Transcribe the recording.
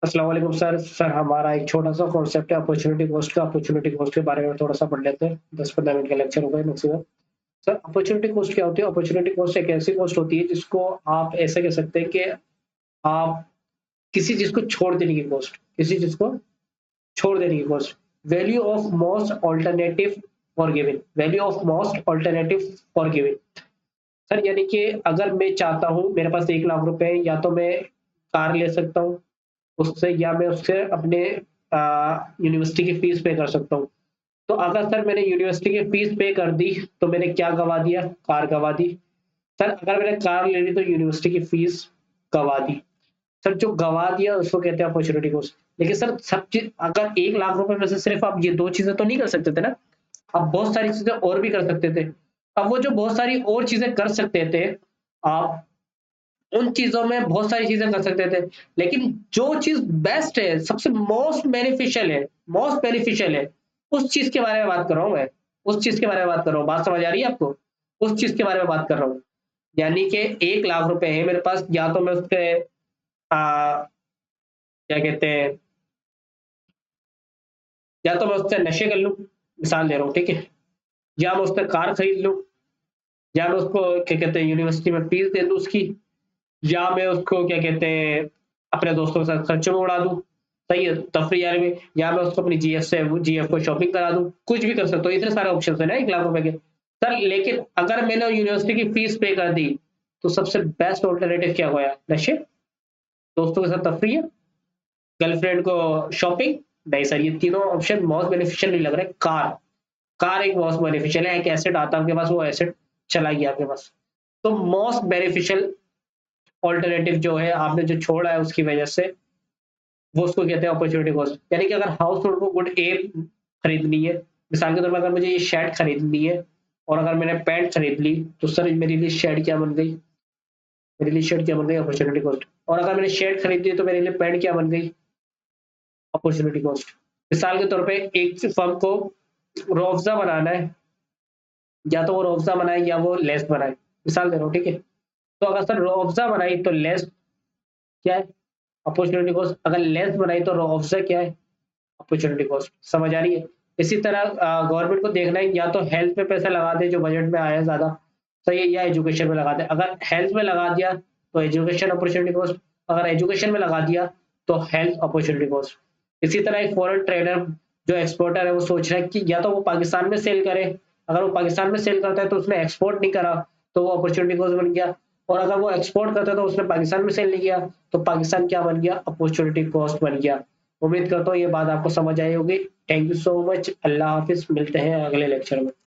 अस्सलाम वालेकुम सर। हमारा एक छोटा सा कॉन्सेप्ट है अपॉर्चुनिटी कॉस्ट का। अपॉर्चुनिटी कॉस्ट के बारे में थोड़ा सा पढ़ लेते हैं। 10-15 मिनट का लेक्चर होगा मैक्सिमम। सर, अपॉर्चुनिटी कॉस्ट क्या होती है? अपॉर्चुनिटी कॉस्ट एक ऐसी कॉस्ट होती है जिसको आप ऐसे कह सकते हैं कि आप किसी चीज को छोड़ देने की कॉस्ट, किसी चीज को छोड़ देने की cost. Value of most alternative for giving, value of most alternative for giving. Sir यानी कि अगर मैं चाहता हूँ, मेरे पास 1 लाख रुपए है, या तो मैं कार ले सकता हूँ उससे, या मैं उससे अपने यूनिवर्सिटी की फीस पे कर सकता हूँ। तो अगर सर मैंने यूनिवर्सिटी की फीस पे कर दी तो मैंने क्या गवा दिया? कार गवा दी। सर अगर मैंने कार ले ली तो यूनिवर्सिटी की फीस गवा दी। सर जो गवा दिया उसको कहते हैं अपॉर्चुनिटी कॉस्ट। लेकिन सर सब चीज, अगर 1 लाख रुपए में से सिर्फ आप ये दो चीजें तो नहीं कर सकते थे ना, आप बहुत सारी चीजें और भी कर सकते थे। अब वो जो बहुत सारी और चीजें कर सकते थे, आप उन चीजों में बहुत सारी चीजें कर सकते थे, लेकिन जो चीज बेस्ट है, सबसे मोस्ट बेनिफिशियल है, मोस्ट बेनिफिशियल है, उस चीज के बारे में बात कर रहा हूँ मैं। उस चीज के बारे में बात कर रहा हूँ। बात समझ आ रही है आपको? उस चीज के बारे में बात कर रहा हूँ। यानी कि 1 लाख रुपए है मेरे पास, या तो मैं उसके क्या कहते हैं, या तो मैं उससे नशे कर लूं, मिसाल दे रहा हूँ, ठीक है, या मैं उससे कार खरीद लूं, या मैं उसको क्या कहते हैं यूनिवर्सिटी में फीस दे दूं उसकी, या मैं उसको क्या कहते हैं अपने दोस्तों के साथ खर्चों में उड़ा दूं, सही है, तफरी यार में, या मैं उसको अपनी जीएफ से जीएफ को शॉपिंग करा दूं, कुछ भी कर सकता हूँ। इतने सारे ऑप्शन है ना 1 लाख रुपए के। सर लेकिन अगर मैंने यूनिवर्सिटी की फीस पे कर दी तो सबसे बेस्ट ऑल्टरनेटिव क्या होया? नशे, दोस्तों के साथ तफरी, गर्लफ्रेंड को शॉपिंग। नहीं सर, ये तीनों ऑप्शन मोस्ट बेनिफिशियल नहीं लग रहे। कार, कार एक मोस्ट बेनिफिशियल है। एक एसेट आता है आपके पास, वो एसेट चला गया आपके पास। तो मोस्ट बेनिफिशियल ऑल्टरनेटिव जो है आपने जो छोड़ा है उसकी वजह से, वो उसको कहते हैं अपॉर्चुनिटी कॉस्ट। यानी कि अगर हाउस होल्ड को गुड ए खरीदनी है, मिसाल के तौर पर अगर मुझे ये शर्ट खरीदनी है और अगर मैंने पैंट खरीद ली, तो सर मेरे लिए शर्ट क्या बन गई? मेरे लिए शर्ट क्या बन गई? Opportunity cost. और अगर मैंने शर्ट खरीद ली तो मेरे लिए पैंट क्या बन गई? Opportunity cost. मिसाल के तौर पे एक फर्म को रोअफ़ज़ा बनाना है, या तो वो रोअफ़ज़ा बनाए या वो लेस बनाए, मिसाल दे रहा हूँ, ठीक है। तो अगर सर रोअफ़ज़ा बनाई तो लेस क्या है? Opportunity cost. अगर लेस बनाई तो रोअफ़ज़ा क्या है? Opportunity cost. समझ आ रही है? इसी तरह गवर्नमेंट को देखना है, या तो हेल्थ पे पैसा लगा दे जो बजट में आया ज्यादा, सही है, या एजुकेशन में लगा दे। अगर हेल्थ में लगा दिया तो एजुकेशन अपॉर्चुनिटी कॉस्ट, अगर एजुकेशन में लगा दिया तो हेल्थ अपॉर्चुनिटी कॉस्ट। इसी तरह एक फॉरेन ट्रेडर जो एक्सपोर्टर है वो सोच रहा है कि या तो वो पाकिस्तान में सेल करे, अगर वो पाकिस्तान में सेल करता है तो उसने एक्सपोर्ट नहीं करा, तो वो अपॉर्चुनिटी कॉस्ट बन गया। और अगर वो एक्सपोर्ट करता है तो उसने पाकिस्तान में सेल नहीं किया, तो पाकिस्तान क्या बन गया? अपॉर्चुनिटी कॉस्ट बन गया। उम्मीद करता हूँ ये बात आपको समझ आई होगी। Thank you so much. अल्लाह हाफिज, मिलते हैं अगले लेक्चर में।